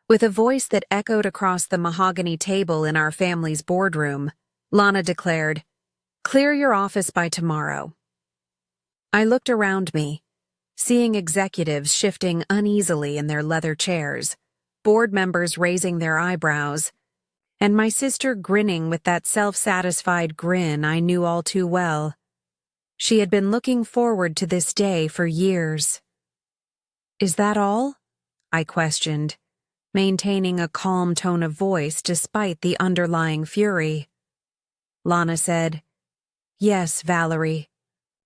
With a voice that echoed across the mahogany table in our family's boardroom, Lana declared, "Clear your office by tomorrow." I looked around me, seeing executives shifting uneasily in their leather chairs, board members raising their eyebrows, and my sister grinning with that self-satisfied grin I knew all too well. She had been looking forward to this day for years. "Is that all?" I questioned, maintaining a calm tone of voice despite the underlying fury. Lana said, "Yes, Valerie,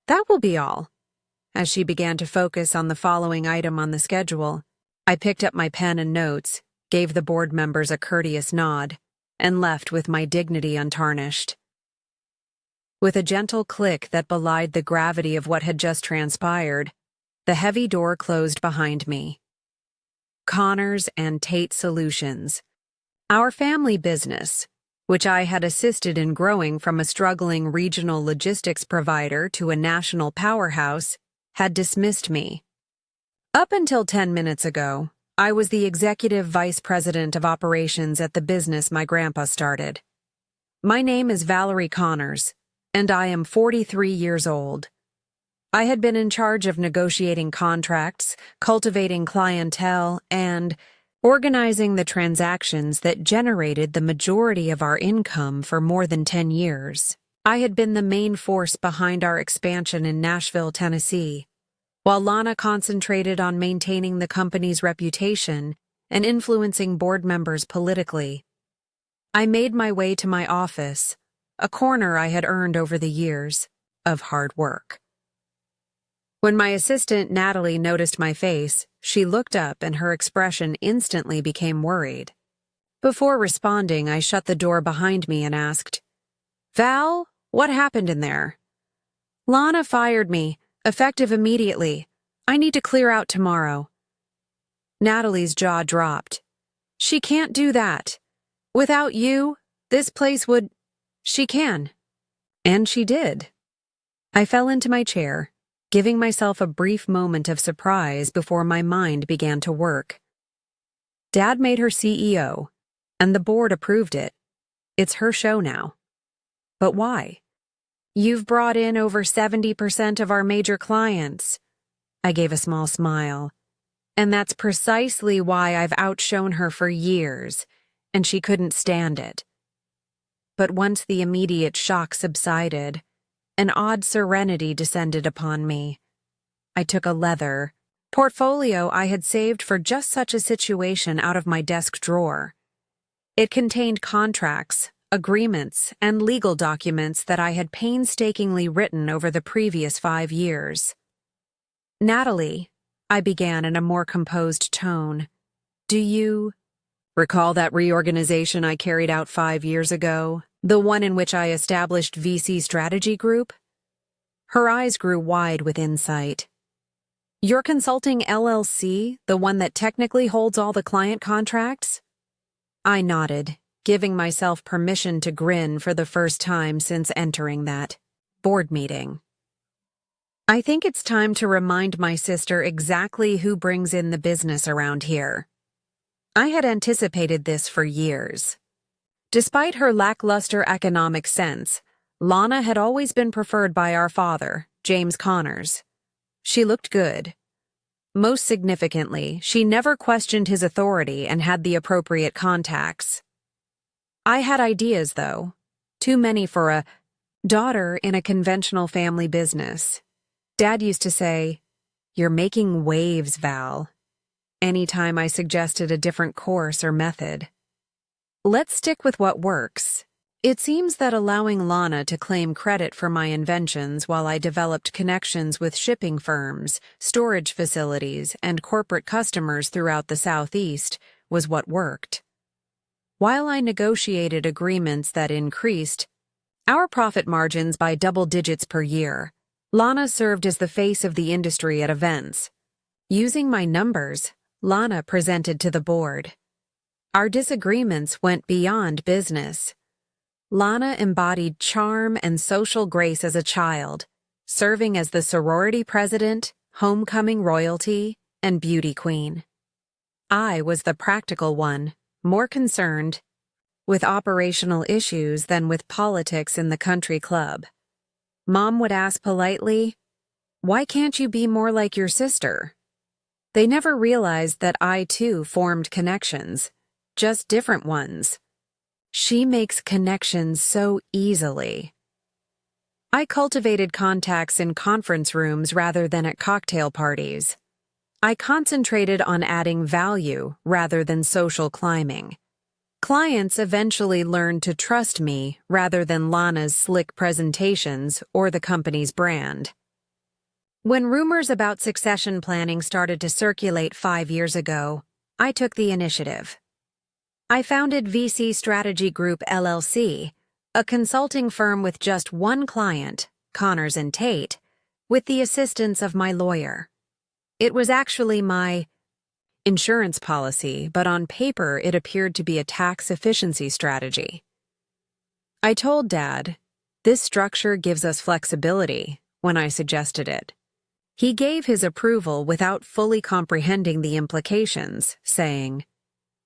that will be all." As she began to focus on the following item on the schedule, I picked up my pen and notes, gave the board members a courteous nod, and left with my dignity untarnished. With a gentle click that belied the gravity of what had just transpired, the heavy door closed behind me. Connors and Tate Solutions, our family business, which I had assisted in growing from a struggling regional logistics provider to a national powerhouse, had dismissed me. Up until 10 minutes ago, I was the executive vice president of operations at the business my grandpa started. My name is Valerie Connors, and I am 43 years old. I had been in charge of negotiating contracts, cultivating clientele, and organizing the transactions that generated the majority of our income for more than 10 years. I had been the main force behind our expansion in Nashville, Tennessee, while Lana concentrated on maintaining the company's reputation and influencing board members politically. I made my way to my office, a corner I had earned over the years of hard work. When my assistant Natalie noticed my face, she looked up and her expression instantly became worried. Before responding, I shut the door behind me and asked, "Val, what happened in there?" "Lana fired me, effective immediately. I need to clear out tomorrow." Natalie's jaw dropped. "She can't do that. Without you, this place would—" "She can." And she did. I fell into my chair, giving myself a brief moment of surprise before my mind began to work. Dad made her CEO, and the board approved it. It's her show now. But why? "You've brought in over 70% of our major clients." I gave a small smile. "And that's precisely why I've outshone her for years, and she couldn't stand it." But once the immediate shock subsided, an odd serenity descended upon me. I took a leather portfolio I had saved for just such a situation out of my desk drawer. It contained contracts, agreements, and legal documents that I had painstakingly written over the previous 5 years. "Natalie," I began in a more composed tone, "do you recall that reorganization I carried out 5 years ago? The one in which I established VC Strategy Group?" Her eyes grew wide with insight. "Your consulting LLC, the one that technically holds all the client contracts?" I nodded, giving myself permission to grin for the first time since entering that board meeting. "I think it's time to remind my sister exactly who brings in the business around here." I had anticipated this for years. Despite her lackluster economic sense, Lana had always been preferred by our father, James Connors. She looked good. Most significantly, she never questioned his authority and had the appropriate contacts. I had ideas, though. Too many for a daughter in a conventional family business. Dad used to say, "You're making waves, Val," anytime I suggested a different course or method. Let's stick with what works. It seems that allowing Lana to claim credit for my inventions while I developed connections with shipping firms, storage facilities, and corporate customers throughout the Southeast was what worked. While I negotiated agreements that increased our profit margins by double digits per year, Lana served as the face of the industry at events. Using my numbers, Lana presented to the board. Our disagreements went beyond business. Lana embodied charm and social grace as a child, serving as the sorority president, homecoming royalty, and beauty queen. I was the practical one, more concerned with operational issues than with politics in the country club. Mom would ask politely, "Why can't you be more like your sister?" They never realized that I too formed connections, just different ones. She makes connections so easily. I cultivated contacts in conference rooms rather than at cocktail parties. I concentrated on adding value rather than social climbing. Clients eventually learned to trust me rather than Lana's slick presentations or the company's brand. When rumors about succession planning started to circulate 5 years ago, I took the initiative. I founded VC Strategy Group LLC, a consulting firm with just one client, Connors and Tate, with the assistance of my lawyer. It was actually my insurance policy, but on paper it appeared to be a tax efficiency strategy. I told Dad, "This structure gives us flexibility," when I suggested it. He gave his approval without fully comprehending the implications, saying,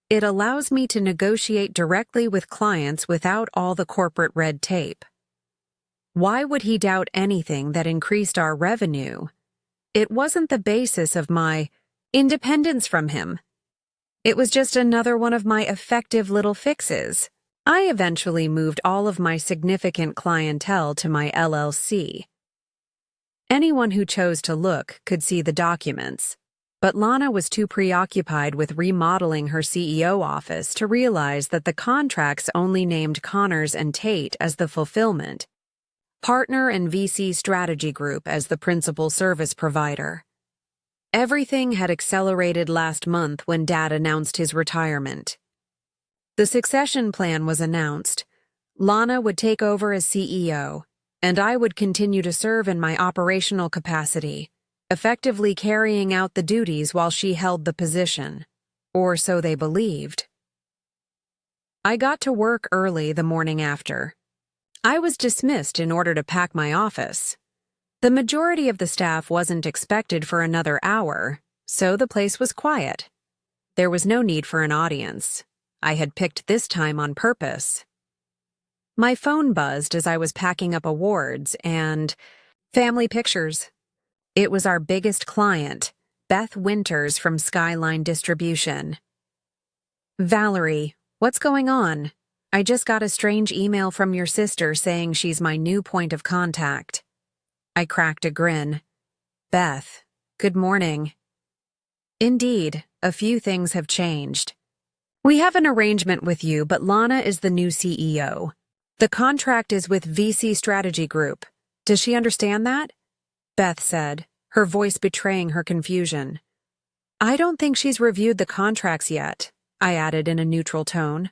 "It allows me to negotiate directly with clients without all the corporate red tape." Why would he doubt anything that increased our revenue? It wasn't the basis of my independence from him. It was just another one of my effective little fixes. I eventually moved all of my significant clientele to my LLC. Anyone who chose to look could see the documents, but Lana was too preoccupied with remodeling her CEO office to realize that the contracts only named Connors and Tate as the fulfillment partner and VC Strategy Group as the principal service provider. Everything had accelerated last month when Dad announced his retirement. The succession plan was announced. Lana would take over as CEO, and I would continue to serve in my operational capacity, effectively carrying out the duties while she held the position. Or so they believed. I got to work early the morning after. I was dismissed in order to pack my office. The majority of the staff wasn't expected for another hour, so the place was quiet. There was no need for an audience. I had picked this time on purpose. My phone buzzed as I was packing up awards and family pictures. It was our biggest client, Beth Winters from Skyline Distribution. "Valerie, what's going on? I just got a strange email from your sister saying she's my new point of contact." I cracked a grin. "Beth, good morning." "Indeed, a few things have changed. We have an arrangement with you, but Lana is the new CEO. The contract is with VC Strategy Group. Does she understand that?" Beth said, her voice betraying her confusion. "I don't think she's reviewed the contracts yet," I added in a neutral tone.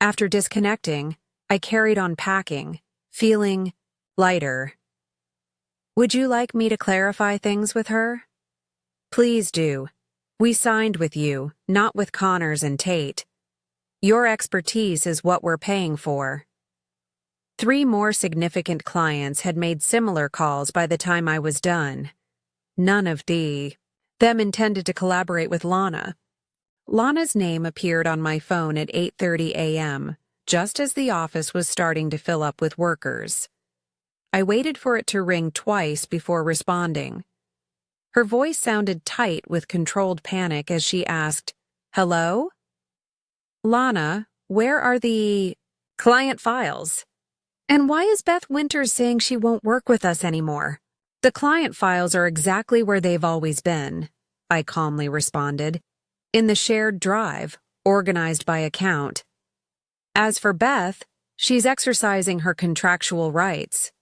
After disconnecting, I carried on packing, feeling lighter. "Would you like me to clarify things with her?" "Please do. We signed with you, not with Connors and Tate. Your expertise is what we're paying for." 3 more significant clients had made similar calls by the time I was done. None of them intended to collaborate with Lana. Lana's name appeared on my phone at 8:30 a.m., just as the office was starting to fill up with workers. I waited for it to ring twice before responding. Her voice sounded tight with controlled panic as she asked, "Hello? Lana, where are the client files? And why is Beth Winters saying she won't work with us anymore?" "The client files are exactly where they've always been," I calmly responded, "in the shared drive, organized by account. As for Beth, she's exercising her contractual rights."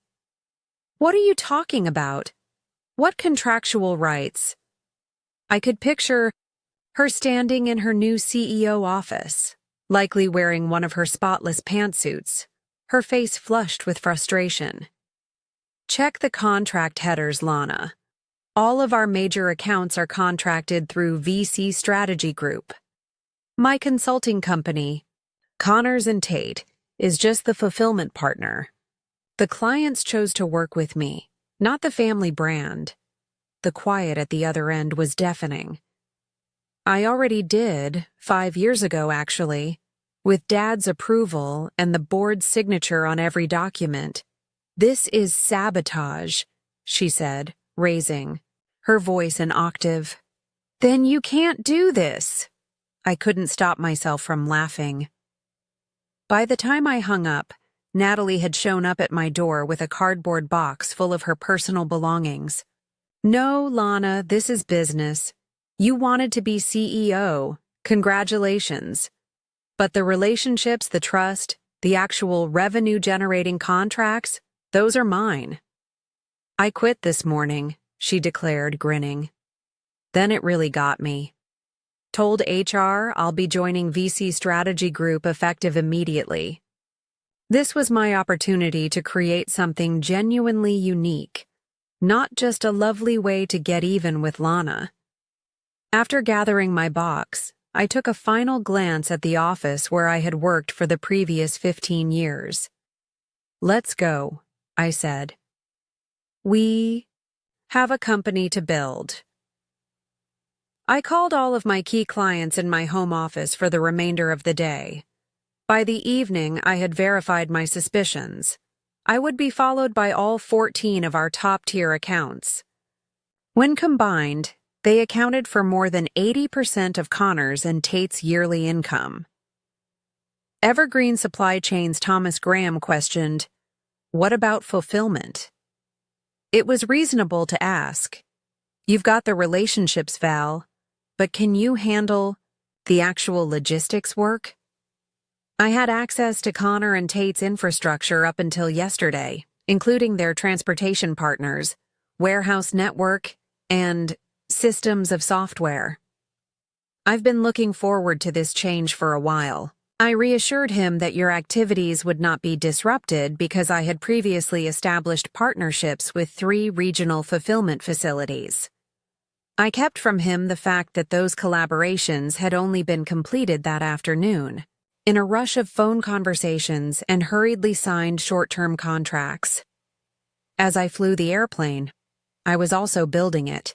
"What are you talking about? What contractual rights?" I could picture her standing in her new CEO office, likely wearing one of her spotless pantsuits, her face flushed with frustration. "Check the contract headers, Lana. All of our major accounts are contracted through VC Strategy Group. My consulting company, Connors and Tate, is just the fulfillment partner. The clients chose to work with me, not the family brand." The quiet at the other end was deafening. I already did, 5 years ago actually, with Dad's approval and the board's signature on every document. This is sabotage, she said, raising her voice an octave. Then you can't do this. I couldn't stop myself from laughing. By the time I hung up, Natalie had shown up at my door with a cardboard box full of her personal belongings. No, Lana, this is business. You wanted to be CEO. Congratulations. But the relationships, the trust, the actual revenue-generating contracts, those are mine. I quit this morning, she declared, grinning. Then it really got me. Told HR I'll be joining VC Strategy Group effective immediately. This was my opportunity to create something genuinely unique, not just a lovely way to get even with Lana. After gathering my box, I took a final glance at the office where I had worked for the previous 15 years. Let's go, I said. We have a company to build. I called all of my key clients in my home office for the remainder of the day. By the evening, I had verified my suspicions. I would be followed by all 14 of our top-tier accounts. When combined, they accounted for more than 80% of Connor's and Tate's yearly income. Evergreen Supply Chain's Thomas Graham questioned, "What about fulfillment?" It was reasonable to ask. You've got the relationships, Val, but can you handle the actual logistics work? I had access to Connor and Tate's infrastructure up until yesterday, including their transportation partners, warehouse network, and systems of software. I've been looking forward to this change for a while. I reassured him that your activities would not be disrupted because I had previously established partnerships with 3 regional fulfillment facilities. I kept from him the fact that those collaborations had only been completed that afternoon, in a rush of phone conversations and hurriedly signed short-term contracts. As I flew the airplane, I was also building it.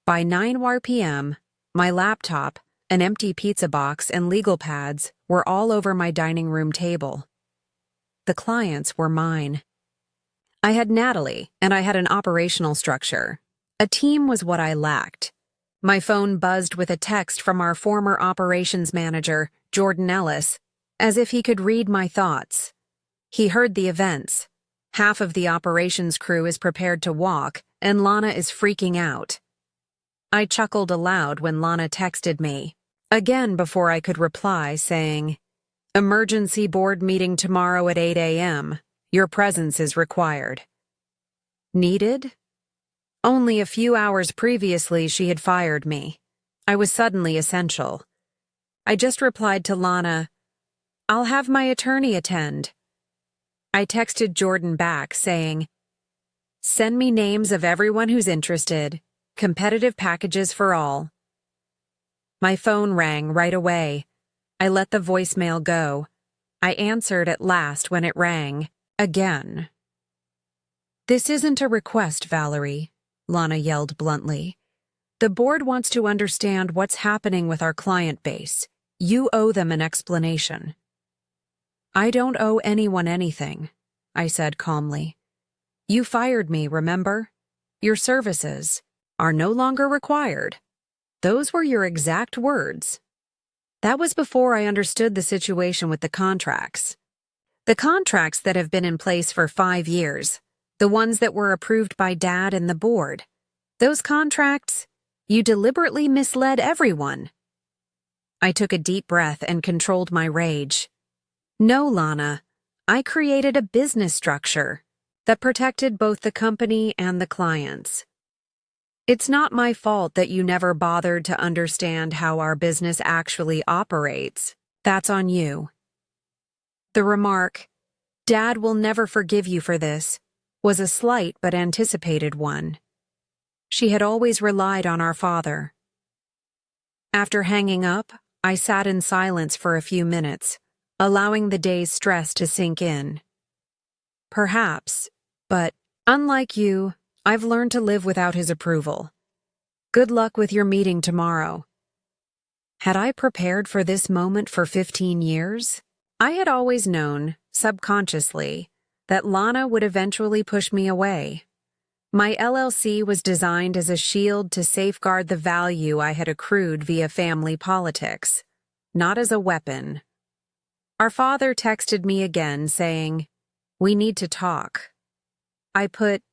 By 9 p.m., my laptop, an empty pizza box, and legal pads were all over my dining room table. The clients were mine. I had Natalie, and I had an operational structure. A team was what I lacked. My phone buzzed with a text from our former operations manager, Jordan Ellis, as if he could read my thoughts. He heard the events. Half of the operations crew is prepared to walk, and Lana is freaking out. I chuckled aloud when Lana texted me, again before I could reply, saying, "Emergency board meeting tomorrow at 8 a.m. Your presence is required." Needed? Only a few hours previously she had fired me. I was suddenly essential. I just replied to Lana, "I'll have my attorney attend." I texted Jordan back saying, "Send me names of everyone who's interested. Competitive packages for all." My phone rang right away. I let the voicemail go. I answered at last when it rang, again. "This isn't a request, Valerie," Lana yelled bluntly. "The board wants to understand what's happening with our client base. You owe them an explanation." "I don't owe anyone anything," I said calmly. "You fired me, remember? Your services are no longer required." Those were your exact words. That was before I understood the situation with the contracts. The contracts that have been in place for 5 years. The ones that were approved by Dad and the board. Those contracts, you deliberately misled everyone. I took a deep breath and controlled my rage. No, Lana, I created a business structure that protected both the company and the clients. It's not my fault that you never bothered to understand how our business actually operates. That's on you. The remark, "Dad will never forgive you for this," was a slight but anticipated one. She had always relied on our father. After hanging up, I sat in silence for a few minutes, allowing the day's stress to sink in. Perhaps, but, unlike you, I've learned to live without his approval. Good luck with your meeting tomorrow. Had I prepared for this moment for 15 years? I had always known, subconsciously, that Lana would eventually push me away. My LLC was designed as a shield to safeguard the value I had accrued via family politics, not as a weapon. Our father texted me again saying, "We need to talk." I put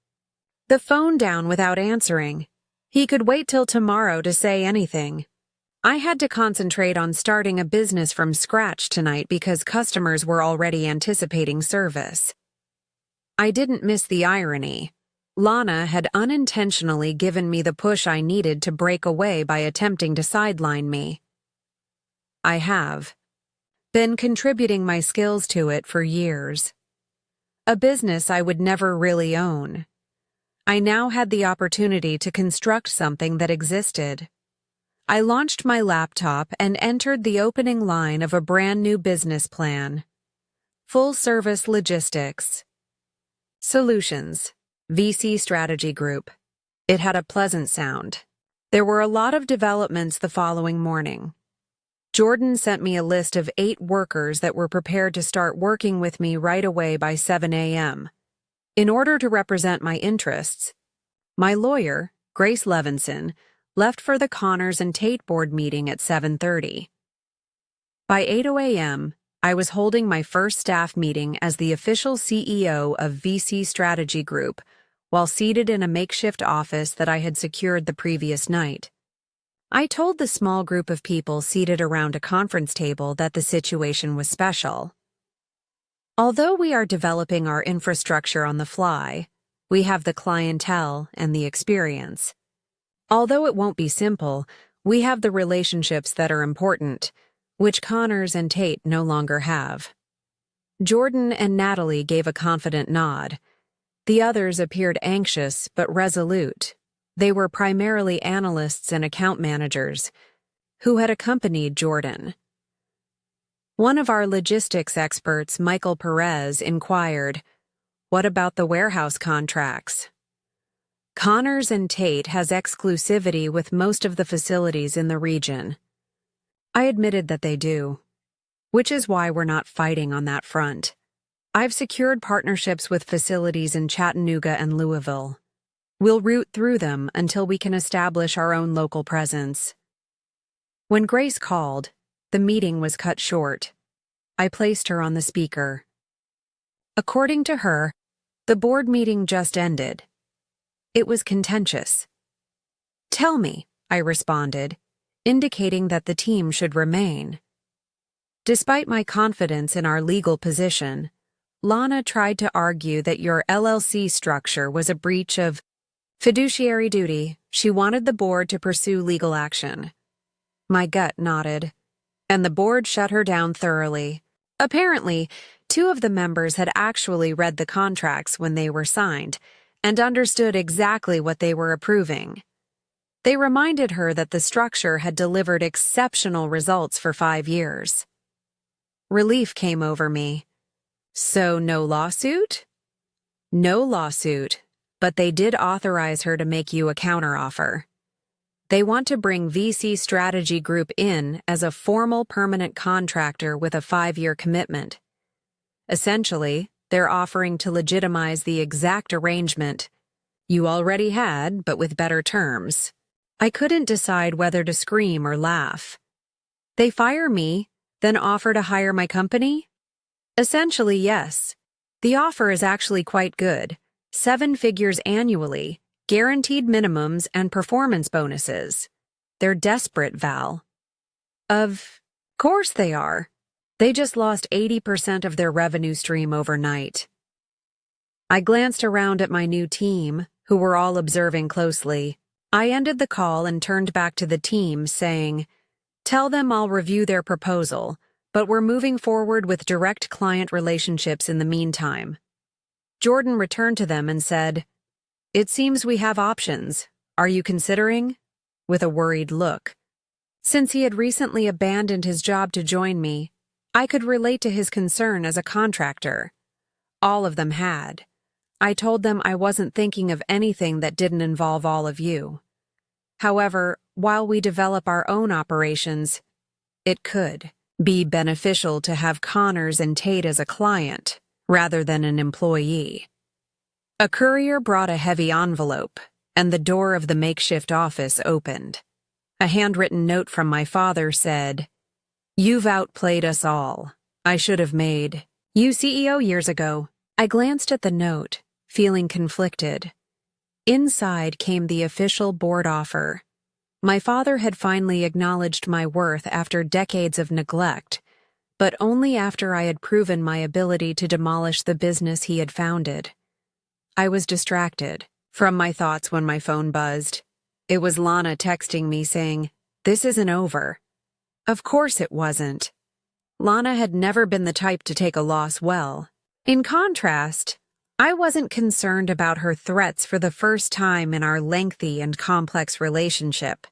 the phone down without answering. He could wait till tomorrow to say anything. I had to concentrate on starting a business from scratch tonight because customers were already anticipating service. I didn't miss the irony. Lana had unintentionally given me the push I needed to break away by attempting to sideline me. I have been contributing my skills to it for years. A business I would never really own. I now had the opportunity to construct something that existed. I launched my laptop and entered the opening line of a brand new business plan. Full-service logistics. Solutions. VC Strategy Group. It had a pleasant sound. There were a lot of developments the following morning. Jordan sent me a list of 8 workers that were prepared to start working with me right away by 7 a.m. In order to represent my interests, my lawyer, Grace Levinson, left for the Connors and Tate board meeting at 7:30. By 8 a.m., I was holding my first staff meeting as the official CEO of VC Strategy Group while seated in a makeshift office that I had secured the previous night. I told the small group of people seated around a conference table that the situation was special. Although we are developing our infrastructure on the fly, we have the clientele and the experience. Although it won't be simple, we have the relationships that are important, which Connors and Tate no longer have. Jordan and Natalie gave a confident nod. The others appeared anxious but resolute. They were primarily analysts and account managers who had accompanied Jordan. One of our logistics experts, Michael Perez, inquired, "What about the warehouse contracts?" Connors and Tate has exclusivity with most of the facilities in the region. I admitted that they do, which is why we're not fighting on that front. I've secured partnerships with facilities in Chattanooga and Louisville. We'll route through them until we can establish our own local presence. When Grace called, the meeting was cut short. I placed her on the speaker. According to her, the board meeting just ended. It was contentious. "Tell me," I responded, indicating that the team should remain. Despite my confidence in our legal position, Lana tried to argue that your LLC structure was a breach of fiduciary duty. She wanted the board to pursue legal action. My gut nodded, and the board shut her down thoroughly. Apparently, 2 of the members had actually read the contracts when they were signed and understood exactly what they were approving. They reminded her that the structure had delivered exceptional results for 5 years. Relief came over me. So no lawsuit? No lawsuit, but they did authorize her to make you a counteroffer. They want to bring VC Strategy Group in as a formal permanent contractor with a 5-year commitment. Essentially, they're offering to legitimize the exact arrangement you already had, but with better terms. I couldn't decide whether to scream or laugh. They fire me, then offer to hire my company? Essentially, yes. The offer is actually quite good. 7 figures annually, guaranteed minimums and performance bonuses. They're desperate, Val. Of course they are. They just lost 80% of their revenue stream overnight. I glanced around at my new team, who were all observing closely. I ended the call and turned back to the team, saying, "Tell them I'll review their proposal, but we're moving forward with direct client relationships in the meantime." Jordan returned to them and said, "It seems we have options. Are you considering?" With a worried look. Since he had recently abandoned his job to join me, I could relate to his concern as a contractor. All of them had. I told them I wasn't thinking of anything that didn't involve all of you. However, while we develop our own operations, It could be beneficial to have Connors and Tate as a client, rather than an employee. A courier brought a heavy envelope, and the door of the makeshift office opened. A handwritten note from my father said, "You've outplayed us all. I should have made you CEO years ago." I glanced at the note, feeling conflicted. Inside came the official board offer. My father had finally acknowledged my worth after decades of neglect, but only after I had proven my ability to demolish the business he had founded. I was distracted from my thoughts when my phone buzzed. It was Lana texting me saying, "This isn't over." Of course it wasn't. Lana had never been the type to take a loss well. In contrast, I wasn't concerned about her threats for the first time in our lengthy and complex relationship.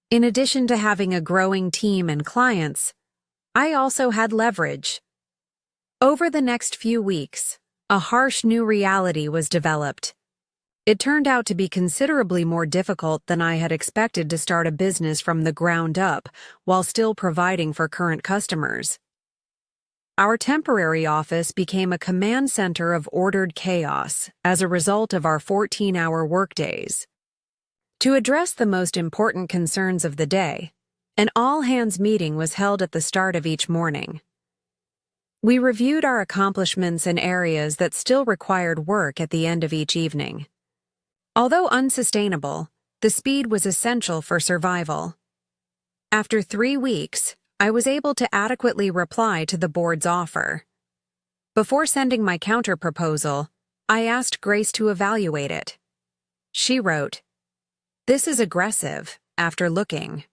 In addition to having a growing team and clients, I also had leverage. Over the next few weeks, a harsh new reality was developed. It turned out to be considerably more difficult than I had expected to start a business from the ground up while still providing for current customers. Our temporary office became a command center of ordered chaos as a result of our 14-hour workdays. To address the most important concerns of the day, an all-hands meeting was held at the start of each morning. We reviewed our accomplishments and areas that still required work at the end of each evening. Although unsustainable, the speed was essential for survival. After 3 weeks, I was able to adequately reply to the board's offer. Before sending my counterproposal, I asked Grace to evaluate it. She wrote, "This is aggressive," after looking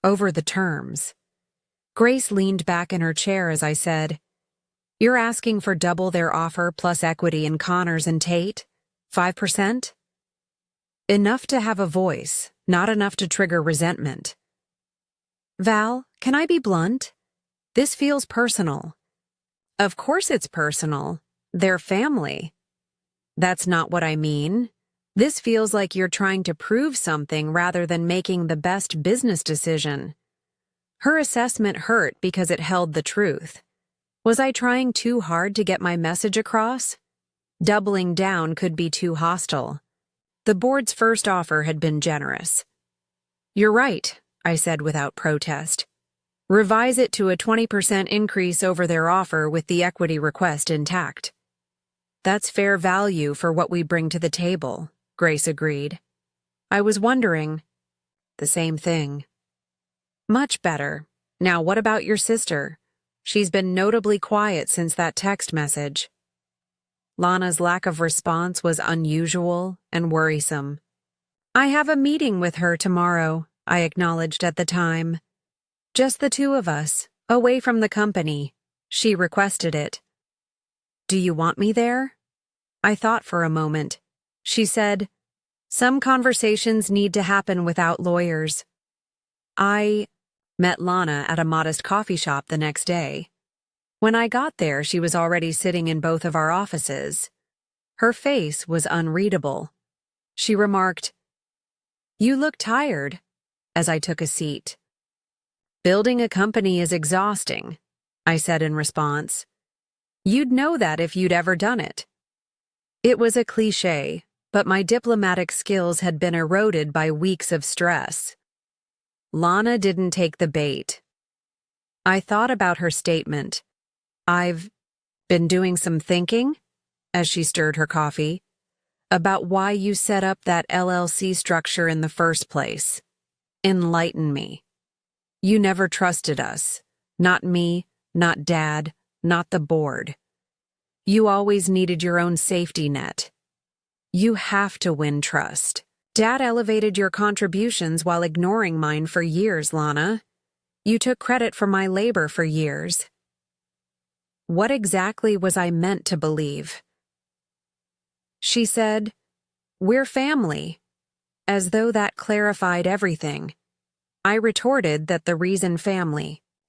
over the terms. Grace leaned back in her chair as I said, "You're asking for double their offer plus equity in Connors and Tate? 5%? Enough to have a voice, not enough to trigger resentment." "Val, can I be blunt? This feels personal." "Of course it's personal. They're family." "That's not what I mean. This feels like you're trying to prove something rather than making the best business decision." Her assessment hurt because it held the truth. Was I trying too hard to get my message across? Doubling down could be too hostile. The board's first offer had been generous. "You're right," I said without protest. "Revise it to a 20% increase over their offer with the equity request intact." "That's fair value for what we bring to the table," Grace agreed. I was wondering. The same thing. "Much better. Now what about your sister? She's been notably quiet since that text message." Lana's lack of response was unusual and worrisome. "I have a meeting with her tomorrow," I acknowledged at the time. "Just the two of us, away from the company. She requested it." "Do you want me there?" I thought for a moment. She said, "Some conversations need to happen without lawyers." I met Lana at a modest coffee shop the next day. When I got there, she was already sitting in both of our offices. Her face was unreadable. She remarked, "You look tired," as I took a seat. "Building a company is exhausting," I said in response. "You'd know that if you'd ever done it." It was a cliché, but my diplomatic skills had been eroded by weeks of stress. Lana didn't take the bait. I thought about her statement. "I've been doing some thinking," as she stirred her coffee, "about why you set up that LLC structure in the first place. Enlighten me. You never trusted us. Not me, not Dad, not the board. You always needed your own safety net. You have to win trust. Dad elevated your contributions while ignoring mine for years, Lana. You took credit for my labor for years." What exactly was I meant to believe? She said, "We're family," as though that clarified everything. I retorted that the reason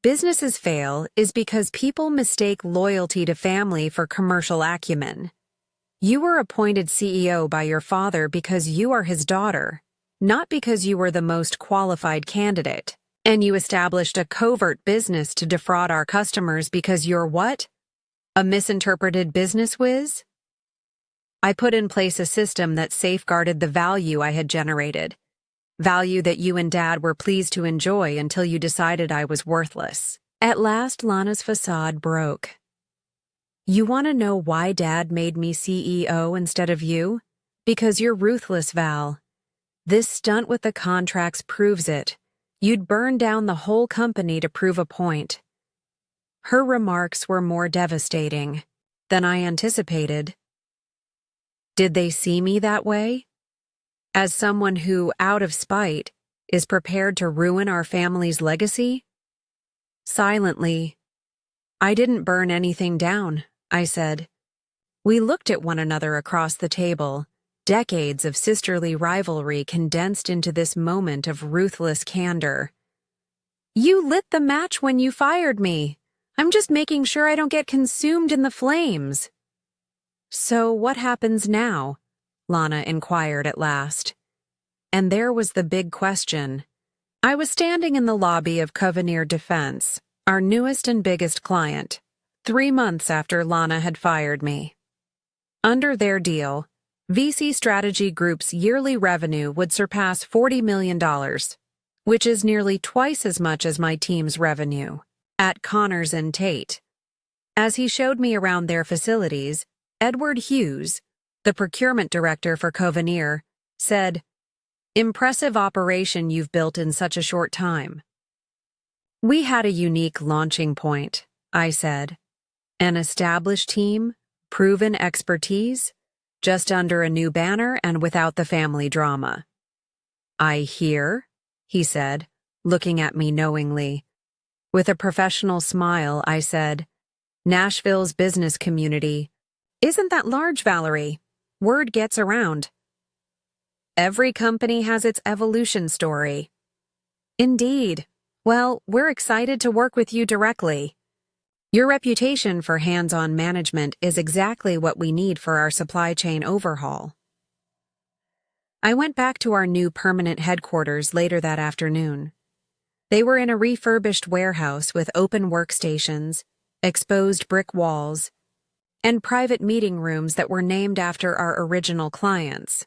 businesses fail is because people mistake loyalty to family for commercial acumen. You were appointed CEO by your father because you are his daughter, not because you were the most qualified candidate. And you established a covert business to defraud our customers because you're what? A misinterpreted business whiz? I put in place a system that safeguarded the value I had generated. Value that you and Dad were pleased to enjoy until you decided I was worthless. At last, Lana's facade broke. You want to know why Dad made me CEO instead of you? Because you're ruthless, Val. This stunt with the contracts proves it. You'd burn down the whole company to prove a point. Her remarks were more devastating than I anticipated. Did they see me that way? As someone who, out of spite, is prepared to ruin our family's legacy? Silently, I didn't burn anything down, I said. We looked at one another across the table, decades of sisterly rivalry condensed into this moment of ruthless candor. You lit the match when you fired me. I'm just making sure I don't get consumed in the flames. So what happens now? Lana inquired at last. And there was the big question. I was standing in the lobby of Covenir Defense, our newest and biggest client, 3 months after Lana had fired me. Under their deal, VC Strategy Group's yearly revenue would surpass $40 million, which is nearly twice as much as my team's revenue, at Connors and Tate. As he showed me around their facilities, Edward Hughes, the procurement director for Covenir, said, "Impressive operation you've built in such a short time." We had a unique launching point, I said. An established team, proven expertise, just under a new banner and without the family drama. I hear, he said, looking at me knowingly. With a professional smile, I said, Nashville's business community. Isn't that large, Valerie? Word gets around. Every company has its evolution story. Indeed. Well, we're excited to work with you directly. Your reputation for hands-on management is exactly what we need for our supply chain overhaul. I went back to our new permanent headquarters later that afternoon. They were in a refurbished warehouse with open workstations, exposed brick walls, and private meeting rooms that were named after our original clients.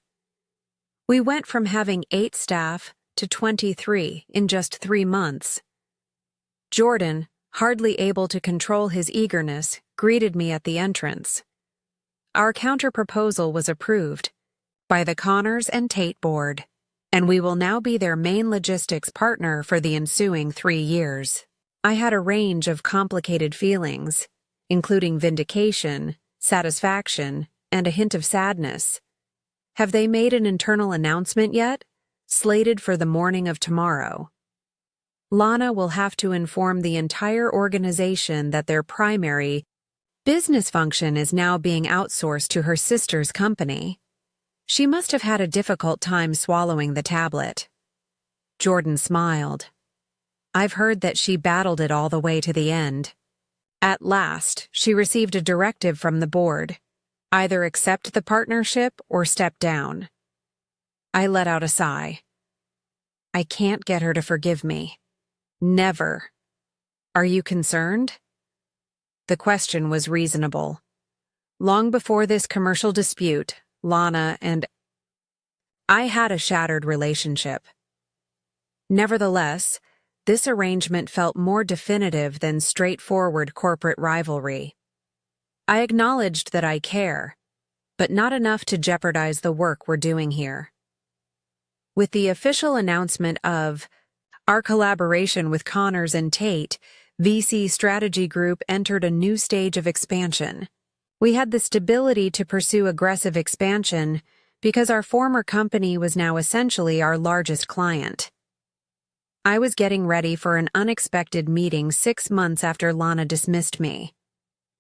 We went from having 8 staff to 23 in just 3 months. Jordan, hardly able to control his eagerness, greeted me at the entrance. Our counter-proposal was approved by the Connors and Tate board, and we will now be their main logistics partner for the ensuing 3 years. I had a range of complicated feelings, including vindication, satisfaction, and a hint of sadness. Have they made an internal announcement yet? Slated for the morning of tomorrow. Lana will have to inform the entire organization that their primary business function is now being outsourced to her sister's company. She must have had a difficult time swallowing the tablet. Jordan smiled. I've heard that she battled it all the way to the end. At last, she received a directive from the board. Either accept the partnership or step down. I let out a sigh. I can't get her to forgive me. Never. Are you concerned? The question was reasonable. Long before this commercial dispute, Lana and I had a shattered relationship. Nevertheless, this arrangement felt more definitive than straightforward corporate rivalry. I acknowledged that I care, but not enough to jeopardize the work we're doing here. With the official announcement of our collaboration with Connors and Tate, VC Strategy Group entered a new stage of expansion. We had the stability to pursue aggressive expansion because our former company was now essentially our largest client. I was getting ready for an unexpected meeting 6 months after Lana dismissed me.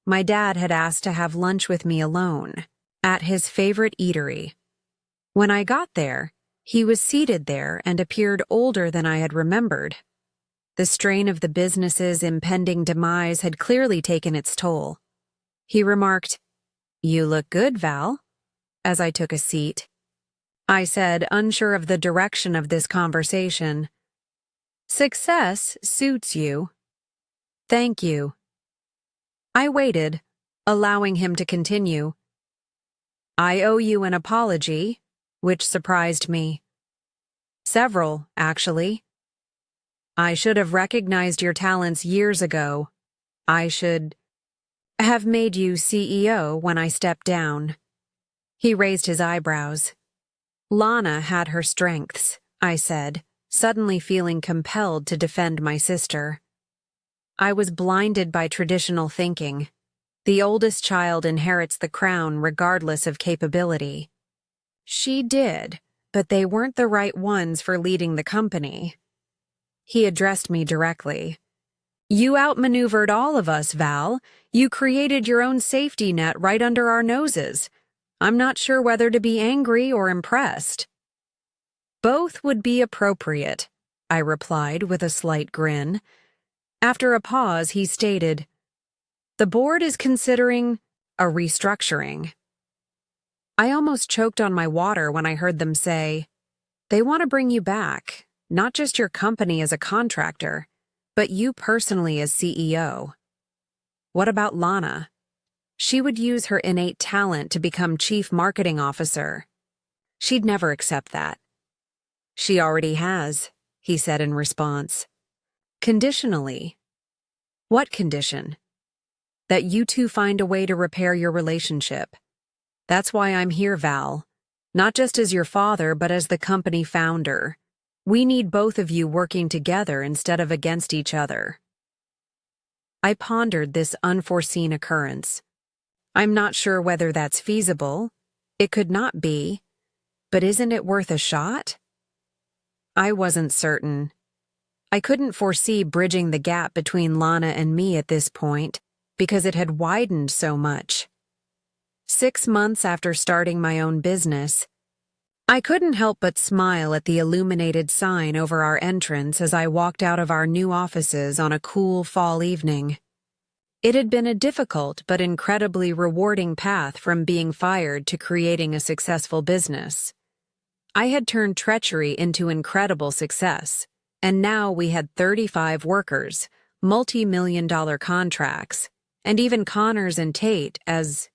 My dad had asked to have lunch with me alone, at his favorite eatery. When I got there, he was seated there and appeared older than I had remembered. The strain of the business's impending demise had clearly taken its toll. He remarked, "You look good, Val," as I took a seat. I said, unsure of the direction of this conversation, Success suits you. Thank you. I waited, allowing him to continue. I owe you an apology, which surprised me. Several, actually. I should have recognized your talents years ago. I should have made you CEO when I stepped down. He raised his eyebrows. Lana had her strengths, I said, suddenly feeling compelled to defend my sister. I was blinded by traditional thinking. The oldest child inherits the crown regardless of capability. She did, but they weren't the right ones for leading the company. He addressed me directly. You outmaneuvered all of us, Val. You created your own safety net right under our noses. I'm not sure whether to be angry or impressed. Both would be appropriate, I replied with a slight grin. After a pause, he stated, the board is considering a restructuring. I almost choked on my water when I heard them say, they want to bring you back, not just your company as a contractor, but you personally as CEO. What about Lana? She would use her innate talent to become chief marketing officer. She'd never accept that. She already has, he said in response. Conditionally. What condition? That you two find a way to repair your relationship. That's why I'm here, Val. Not just as your father, but as the company founder. We need both of you working together instead of against each other. I pondered this unforeseen occurrence. I'm not sure whether that's feasible. It could not be. But isn't it worth a shot? I wasn't certain. I couldn't foresee bridging the gap between Lana and me at this point because it had widened so much. 6 months after starting my own business, I couldn't help but smile at the illuminated sign over our entrance as I walked out of our new offices on a cool fall evening. It had been a difficult but incredibly rewarding path from being fired to creating a successful business. I had turned treachery into incredible success, and now we had 35 workers, multi-million-dollar contracts, and even Connors and Tate as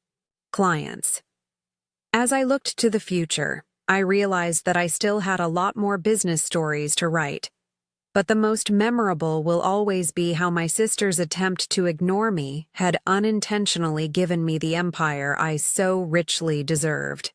clients. As I looked to the future, I realized that I still had a lot more business stories to write, but the most memorable will always be how my sister's attempt to ignore me had unintentionally given me the empire I so richly deserved.